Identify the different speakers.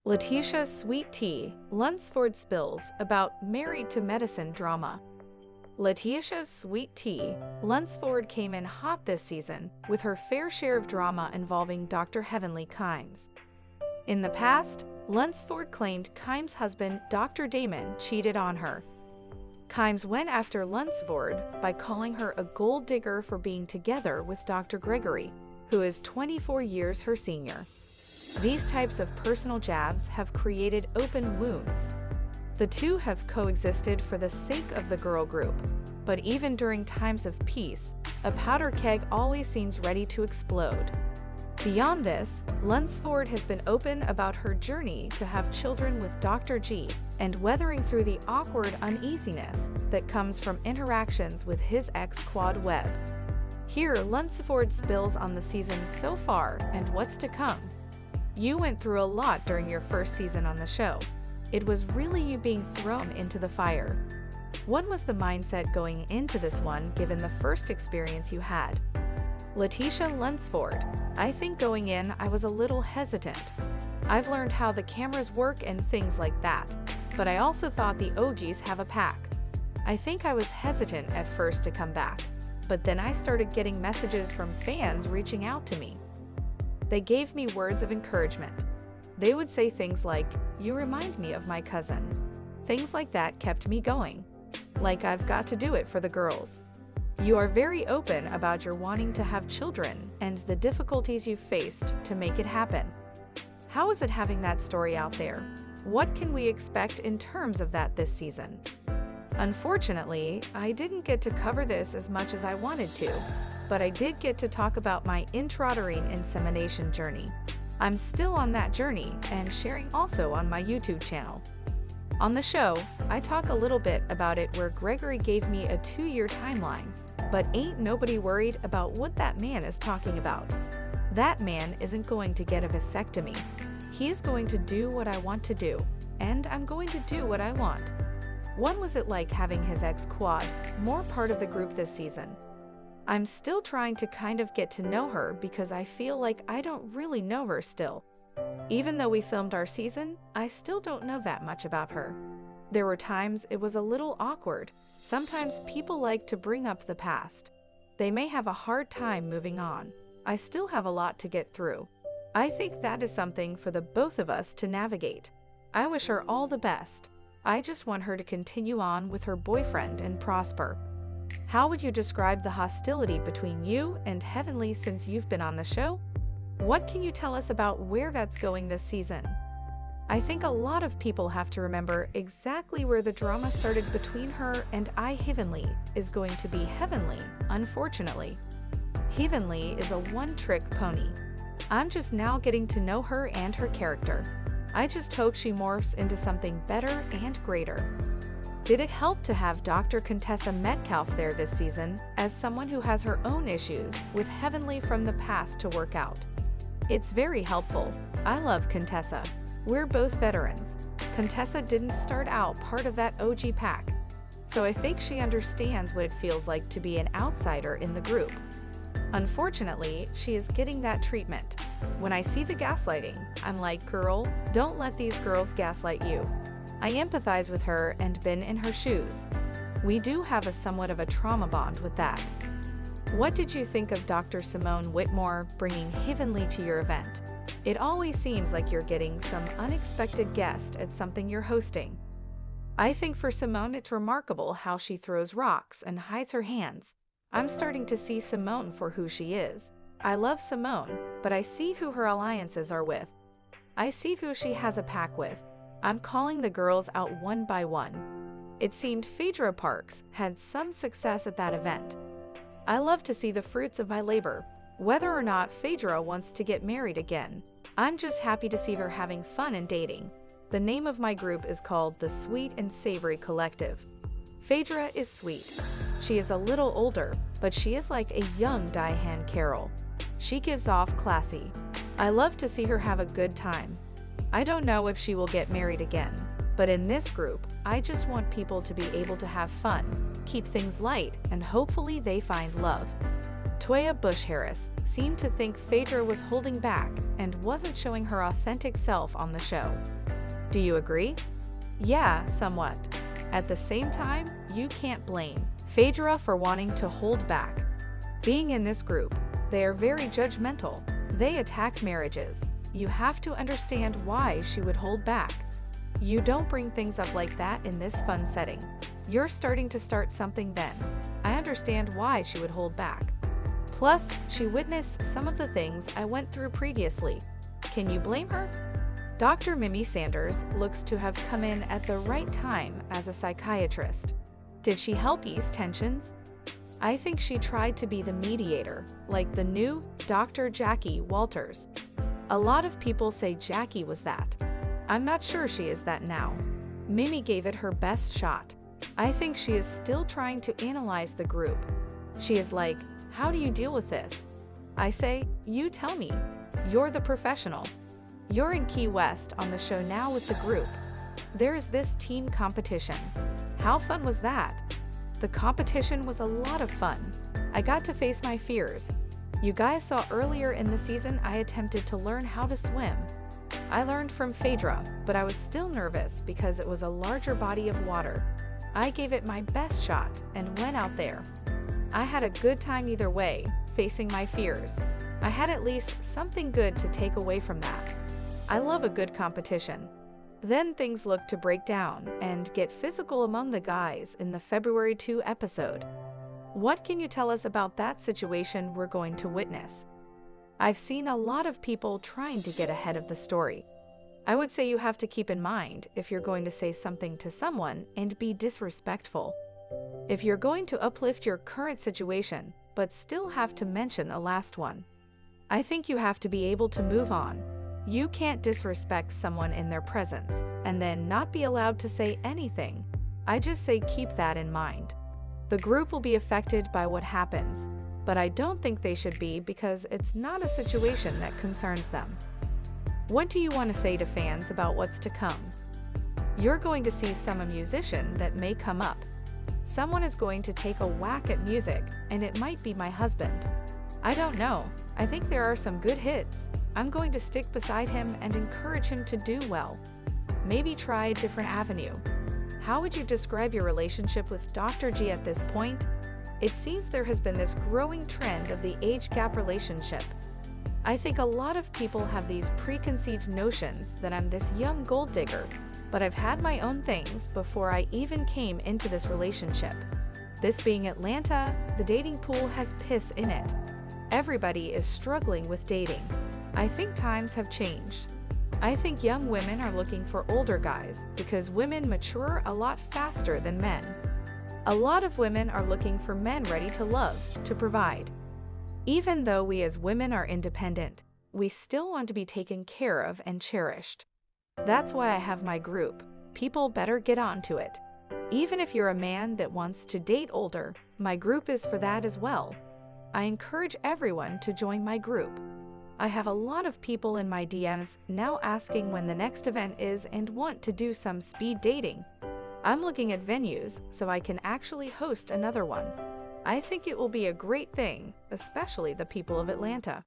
Speaker 1: Lateasha's sweet tea, Lunsford spills about married to medicine drama. Lateasha's sweet tea, Lunsford came in hot this season with her fair share of drama involving Dr. Heavenly Kimes. In the past, Lunsford claimed Kimes' husband, Dr. Damon, cheated on her. Kimes went after Lunsford by calling her a gold digger for being together with Dr. Gregory, who is 24 years her senior. These types of personal jabs have created open wounds. The two have coexisted for the sake of the girl group, but even during times of peace, a powder keg always seems ready to explode. Beyond this, Lunsford has been open about her journey to have children with Dr. G and weathering through the awkward uneasiness that comes from interactions with his ex-Quad Webb. Here, Lunsford spills on the season so far and what's to come. You went through a lot during your first season on the show. It was really you being thrown into the fire. What was the mindset going into this one given the first experience you had? Lateasha Lunsford: I think going in I was a little hesitant. I've learned how the cameras work and things like that, but I also thought the OGs have a pack. I think I was hesitant at first to come back, but then I started getting messages from fans reaching out to me. They gave me words of encouragement. They would say things like, "You remind me of my cousin." Things like that kept me going. Like I've got to do it for the girls. You are very open about your wanting to have children and the difficulties you've faced to make it happen. How is it having that story out there? What can we expect in terms of that this season? Unfortunately, I didn't get to cover this as much as I wanted to, but I did get to talk about my intrauterine insemination journey. I'm still on that journey and sharing also on my YouTube channel. On the show, I talk a little bit about it where Gregory gave me a 2-year timeline, but ain't nobody worried about what that man is talking about. That man isn't going to get a vasectomy. He is going to do what I want to do, and I'm going to do what I want. What was it like having his ex-Quad more part of the group this season? I'm still trying to kind of get to know her because I feel like I don't really know her still. Even though we filmed our season, I still don't know that much about her. There were times it was a little awkward. Sometimes people like to bring up the past. They may have a hard time moving on. I still have a lot to get through. I think that is something for the both of us to navigate. I wish her all the best. I just want her to continue on with her boyfriend and prosper. How would you describe the hostility between you and Heavenly since you've been on the show? What can you tell us about where that's going this season? I think a lot of people have to remember exactly where the drama started between her and Heavenly is going to be Heavenly, unfortunately. Heavenly is a one-trick pony. I'm just now getting to know her and her character. I just hope she morphs into something better and greater. Did it help to have Dr. Contessa Metcalf there this season as someone who has her own issues with Heavenly from the past to work out? It's very helpful. I love Contessa. We're both veterans. Contessa didn't start out part of that OG pack, so I think she understands what it feels like to be an outsider in the group. Unfortunately, she is getting that treatment. When I see the gaslighting, I'm like, girl, don't let these girls gaslight you. I empathize with her and been in her shoes. We do have a somewhat of a trauma bond with that. What did you think of Dr. Simone Whitmore bringing Heavenly to your event? It always seems like you're getting some unexpected guest at something you're hosting. I think for Simone it's remarkable how she throws rocks and hides her hands. I'm starting to see Simone for who she is. I love Simone, but I see who her alliances are with. I see who she has a pack with. I'm calling the girls out one by one. It seemed Phadra Parks had some success at that event. I love to see the fruits of my labor. Whether or not Phadra wants to get married again, I'm just happy to see her having fun and dating. The name of my group is called the Sweet and Savory Collective. Phadra is sweet. She is a little older, but she is like a young Diane Carroll. She gives off classy. I love to see her have a good time. I don't know if she will get married again, but in this group, I just want people to be able to have fun, keep things light, and hopefully they find love. Toya Bush-Harris seemed to think Phadra was holding back and wasn't showing her authentic self on the show. Do you agree? Yeah, somewhat. At the same time, you can't blame Phadra for wanting to hold back. Being in this group, they are very judgmental. They attack marriages. You have to understand why she would hold back. You don't bring things up like that in this fun setting. You're starting to start something then. I understand why she would hold back. Plus, she witnessed some of the things I went through previously. Can you blame her? Dr. Mimi Sanders looks to have come in at the right time as a psychiatrist. Did she help ease tensions? I think she tried to be the mediator, like the new Dr. Jackie Walters. A lot of people say Jackie was that. I'm not sure she is that now. Mimi gave it her best shot. I think she is still trying to analyze the group. She is like, how do you deal with this? I say, you tell me. You're the professional. You're in Key West on the show now with the group. There's this team competition. How fun was that? The competition was a lot of fun. I got to face my fears. You guys saw earlier in the season I attempted to learn how to swim. I learned from Phadra, but I was still nervous because it was a larger body of water. I gave it my best shot and went out there. I had a good time either way, facing my fears. I had at least something good to take away from that. I love a good competition. Then things looked to break down and get physical among the guys in the February 2 episode. What can you tell us about that situation we're going to witness? I've seen a lot of people trying to get ahead of the story. I would say you have to keep in mind if you're going to say something to someone and be disrespectful. If you're going to uplift your current situation, but still have to mention the last one, I think you have to be able to move on. You can't disrespect someone in their presence and then not be allowed to say anything. I just say keep that in mind. The group will be affected by what happens, but I don't think they should be because it's not a situation that concerns them. What do you want to say to fans about what's to come? You're going to see some musician that may come up. Someone is going to take a whack at music, and it might be my husband. I don't know. I think there are some good hits. I'm going to stick beside him and encourage him to do well. Maybe try a different avenue. How would you describe your relationship with Dr. G at this point? It seems there has been this growing trend of the age gap relationship. I think a lot of people have these preconceived notions that I'm this young gold digger, but I've had my own things before I even came into this relationship. This being Atlanta, the dating pool has piss in it. Everybody is struggling with dating. I think times have changed. I think young women are looking for older guys because women mature a lot faster than men. A lot of women are looking for men ready to love, to provide. Even though we as women are independent, we still want to be taken care of and cherished. That's why I have my group. People better get onto it. Even if you're a man that wants to date older, my group is for that as well. I encourage everyone to join my group. I have a lot of people in my DMs now asking when the next event is and want to do some speed dating. I'm looking at venues so I can actually host another one. I think it will be a great thing, especially the people of Atlanta.